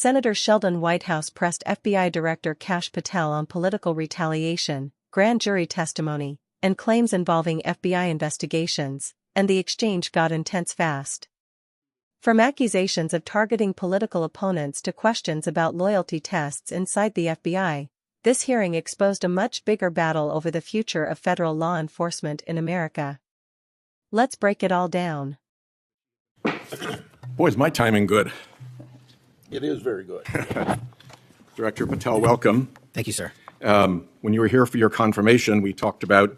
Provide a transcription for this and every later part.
Senator Sheldon Whitehouse pressed FBI Director Kash Patel on political retaliation, grand jury testimony, and claims involving FBI investigations, and the exchange got intense fast. From accusations of targeting political opponents to questions about loyalty tests inside the FBI, this hearing exposed a much bigger battle over the future of federal law enforcement in America. Let's break it all down. Boy, is my timing good. It is very good. Director Patel, welcome. Thank you, sir. When you were here for your confirmation, we talked about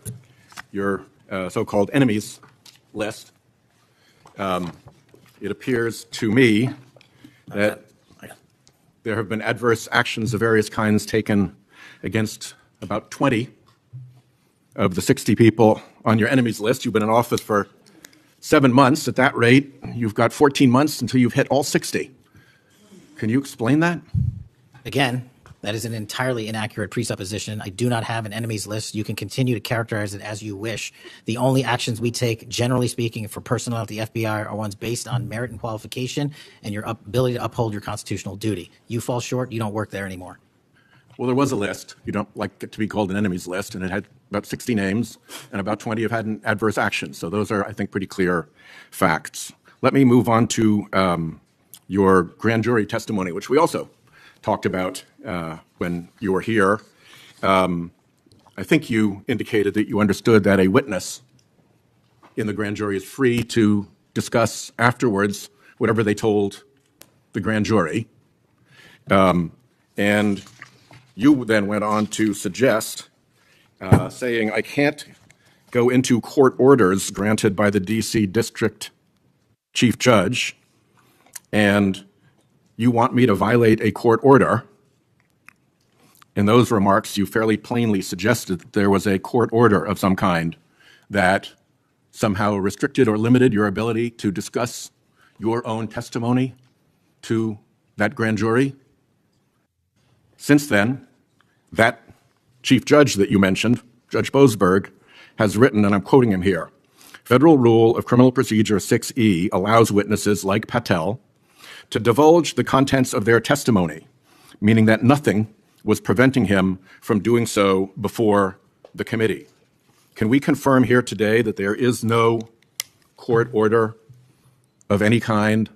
your so-called enemies list. It appears to me that there have been adverse actions of various kinds taken against about 20 of the 60 people on your enemies list. You've been in office for 7 months. At that rate, you've got 14 months until you've hit all 60. Can you explain that? Again, that is an entirely inaccurate presupposition. I do not have an enemies list. You can continue to characterize it as you wish. The only actions we take, generally speaking, for personnel at the FBI are ones based on merit and qualification and your ability to uphold your constitutional duty. You fall short, you don't work there anymore. Well, there was a list. You don't like it to be called an enemies list, and it had about 60 names, and about 20 have had an adverse action. So those are, I think, pretty clear facts. Let me move on to your grand jury testimony, which we also talked about when you were here. I think you indicated that you understood that a witness in the grand jury is free to discuss afterwards whatever they told the grand jury. And you then went on to suggest, saying, I can't go into court orders granted by the D.C. District Chief Judge, and you want me to violate a court order. In those remarks, you fairly plainly suggested that there was a court order of some kind that somehow restricted or limited your ability to discuss your own testimony to that grand jury. Since then, that chief judge that you mentioned, Judge Boasberg, has written, and I'm quoting him here, Federal Rule of Criminal Procedure 6E allows witnesses like Patel to divulge the contents of their testimony, meaning that nothing was preventing him from doing so before the committee. Can we confirm here today that there is no court order of any kind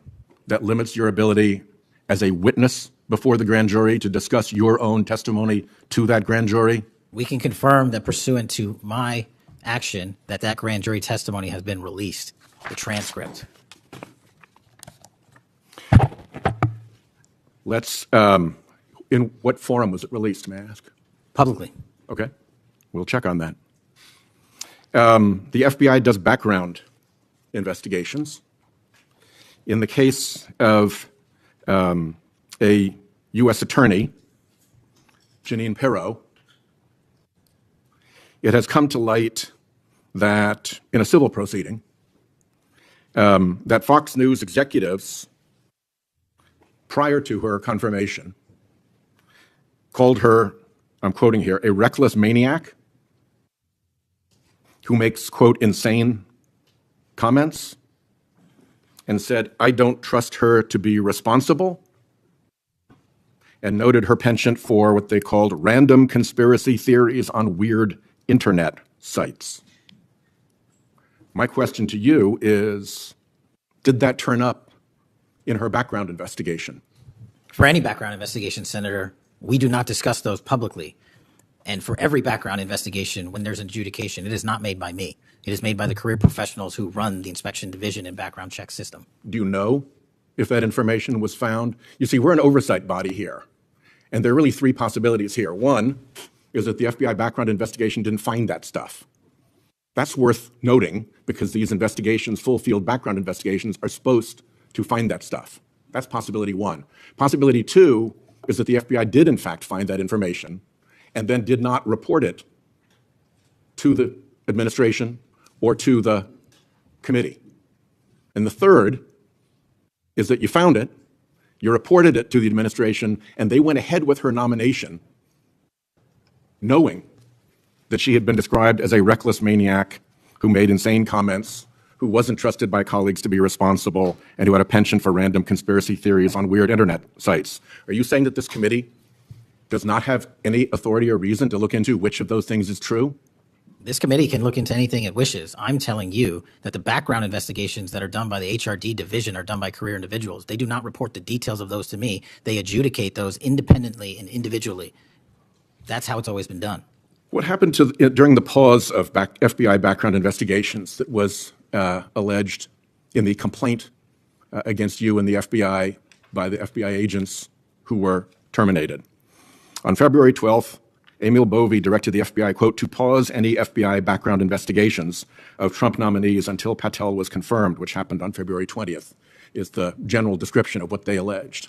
that limits your ability as a witness before the grand jury to discuss your own testimony to that grand jury? We can confirm that pursuant to my action that grand jury testimony has been released, the transcript. Let's, in what forum was it released, may I ask? Publicly. Okay, we'll check on that. The FBI does background investigations. In the case of a U.S. attorney, Jeanine Pirro, it has come to light that in a civil proceeding, that Fox News executives, prior to her confirmation, called her, I'm quoting here, a reckless maniac who makes, quote, insane comments, and said, I don't trust her to be responsible, and noted her penchant for what they called random conspiracy theories on weird internet sites. My question to you is, did that turn up in her background investigation? For any background investigation, Senator, we do not discuss those publicly. And for every background investigation, when there's an adjudication, it is not made by me. It is made by the career professionals who run the inspection division and background check system. Do you know if that information was found? You see, we're an oversight body here, and there are really three possibilities here. One is that the FBI background investigation didn't find that stuff. That's worth noting because these investigations, full field background investigations, are supposed to find that stuff. That's possibility one. Possibility two is that the FBI did in fact find that information and then did not report it to the administration or to the committee. And the third is that you found it, you reported it to the administration, and they went ahead with her nomination knowing that she had been described as a reckless maniac who made insane comments, who wasn't trusted by colleagues to be responsible, and who had a penchant for random conspiracy theories on weird internet sites. Are you saying that this committee does not have any authority or reason to look into which of those things is true? This committee can look into anything it wishes. I'm telling you that the background investigations that are done by the HRD division are done by career individuals. They do not report the details of those to me. They adjudicate those independently and individually. That's how it's always been done. What happened during the pause of FBI background investigations that was alleged in the complaint against you and the FBI by the FBI agents who were terminated? On February 12th, Emil Bovee directed the FBI, quote, to pause any FBI background investigations of Trump nominees until Patel was confirmed, which happened on February 20th, is the general description of what they alleged.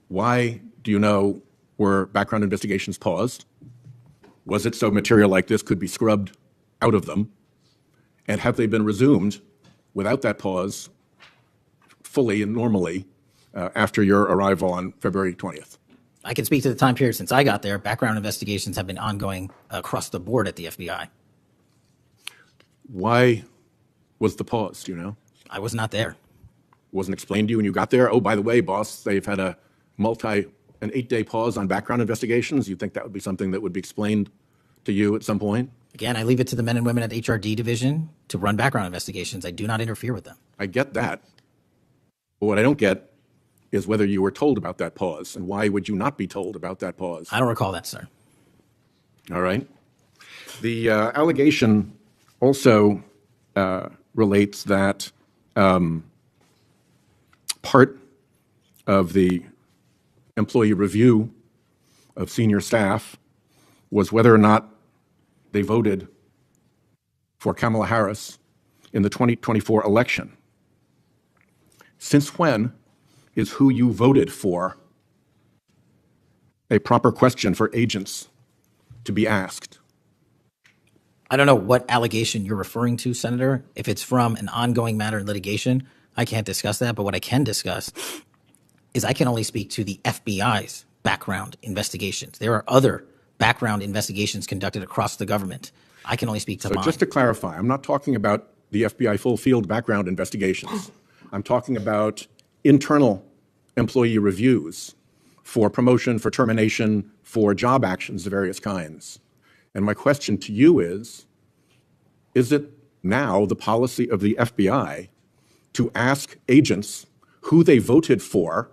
Why, do you know, were background investigations paused? Was it so material like this could be scrubbed out of them? And have they been resumed without that pause fully and normally after your arrival on February 20th? I can speak to the time period since I got there. Background investigations have been ongoing across the board at the FBI. Why was the pause, do you know? I was not there. Wasn't explained to you when you got there? Oh, by the way, boss, they've had an 8-day pause on background investigations. You think that would be something that would be explained to you at some point? Again, I leave it to the men and women at HRD division to run background investigations. I do not interfere with them. I get that. But what I don't get is whether you were told about that pause, and why would you not be told about that pause? I don't recall that, sir. All right. The allegation also relates that part of the employee review of senior staff was whether or not they voted for Kamala Harris in the 2024 election. Since when is who you voted for a proper question for agents to be asked? I don't know what allegation you're referring to, Senator. If it's from an ongoing matter in litigation, I can't discuss that. But what I can discuss is I can only speak to the FBI's background investigations. There are other background investigations conducted across the government. I can only speak to mine. Just to clarify, I'm not talking about the FBI full field background investigations. I'm talking about internal employee reviews for promotion, for termination, for job actions of various kinds. And my question to you is it now the policy of the FBI to ask agents who they voted for,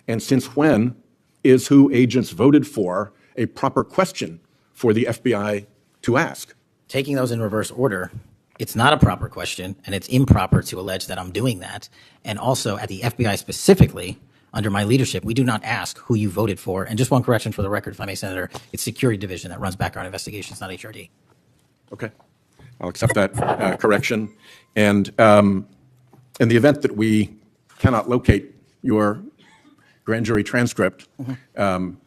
and since when is who agents voted for a proper question for the FBI to ask? Taking those in reverse order, it's not a proper question, and it's improper to allege that I'm doing that. And also at the FBI specifically, under my leadership, we do not ask who you voted for. And just one correction for the record, if I may, Senator, it's Security Division that runs background investigations, not HRD. Okay. I'll accept that correction. And in the event that we cannot locate your grand jury transcript,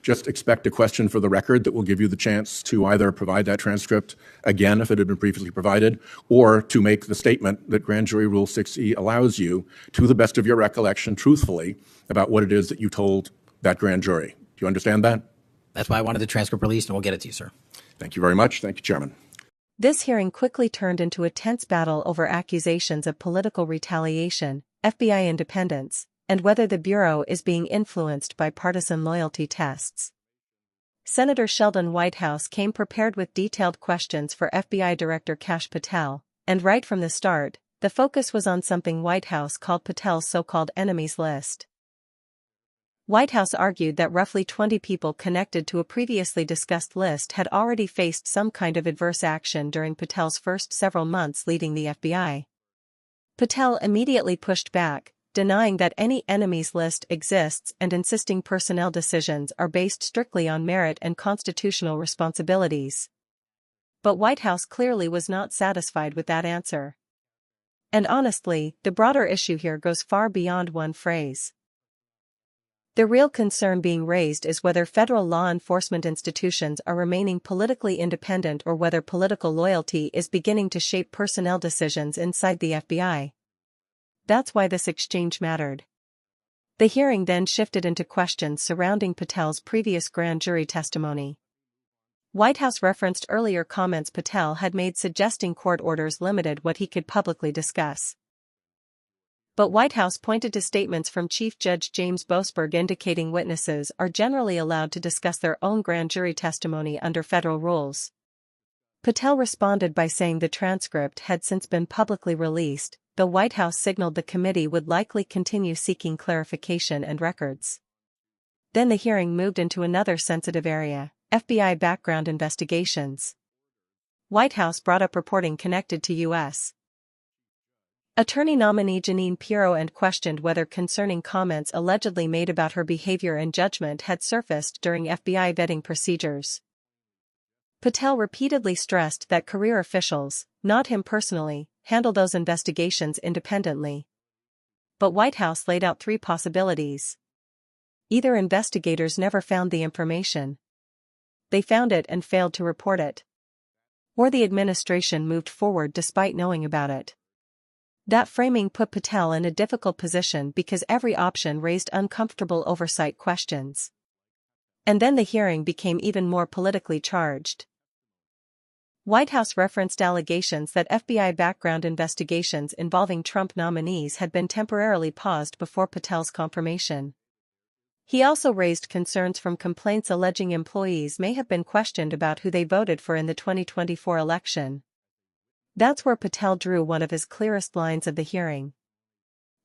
just expect a question for the record that will give you the chance to either provide that transcript again if it had been previously provided, or to make the statement that Grand Jury Rule 6E allows you, to the best of your recollection, truthfully, about what it is that you told that grand jury. Do you understand that? That's why I wanted the transcript released, and we'll get it to you, sir. Thank you very much. Thank you, Chairman. This hearing quickly turned into a tense battle over accusations of political retaliation, FBI independence, and whether the Bureau is being influenced by partisan loyalty tests. Senator Sheldon Whitehouse came prepared with detailed questions for FBI Director Kash Patel, and right from the start, the focus was on something Whitehouse called Patel's so-called enemies list. Whitehouse argued that roughly 20 people connected to a previously discussed list had already faced some kind of adverse action during Patel's first several months leading the FBI. Patel immediately pushed back, denying that any enemies list exists and insisting personnel decisions are based strictly on merit and constitutional responsibilities. But Whitehouse clearly was not satisfied with that answer. And honestly, the broader issue here goes far beyond one phrase. The real concern being raised is whether federal law enforcement institutions are remaining politically independent or whether political loyalty is beginning to shape personnel decisions inside the FBI. That's why this exchange mattered. The hearing then shifted into questions surrounding Patel's previous grand jury testimony. Whitehouse referenced earlier comments Patel had made suggesting court orders limited what he could publicly discuss. But Whitehouse pointed to statements from Chief Judge James Boasberg indicating witnesses are generally allowed to discuss their own grand jury testimony under federal rules. Patel responded by saying the transcript had since been publicly released, though Whitehouse signaled the committee would likely continue seeking clarification and records. Then the hearing moved into another sensitive area: FBI background investigations. Whitehouse brought up reporting connected to U.S. Attorney nominee Jeanine Pirro and questioned whether concerning comments allegedly made about her behavior and judgment had surfaced during FBI vetting procedures. Patel repeatedly stressed that career officials, not him personally, handle those investigations independently. But Whitehouse laid out three possibilities. Either investigators never found the information, they found it and failed to report it, or the administration moved forward despite knowing about it. That framing put Patel in a difficult position because every option raised uncomfortable oversight questions. And then the hearing became even more politically charged. Whitehouse referenced allegations that FBI background investigations involving Trump nominees had been temporarily paused before Patel's confirmation. He also raised concerns from complaints alleging employees may have been questioned about who they voted for in the 2024 election. That's where Patel drew one of his clearest lines of the hearing.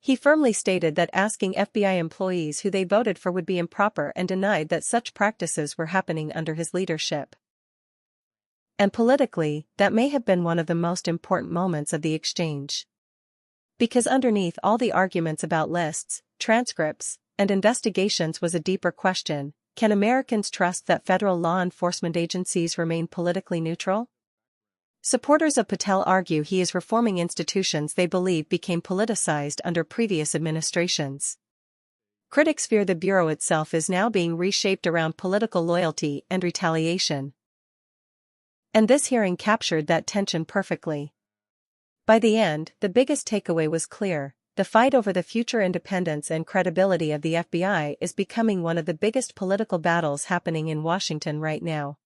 He firmly stated that asking FBI employees who they voted for would be improper and denied that such practices were happening under his leadership. And politically, that may have been one of the most important moments of the exchange. Because underneath all the arguments about lists, transcripts, and investigations was a deeper question: can Americans trust that federal law enforcement agencies remain politically neutral? Supporters of Patel argue he is reforming institutions they believe became politicized under previous administrations. Critics fear the Bureau itself is now being reshaped around political loyalty and retaliation. And this hearing captured that tension perfectly. By the end, the biggest takeaway was clear: the fight over the future independence and credibility of the FBI is becoming one of the biggest political battles happening in Washington right now.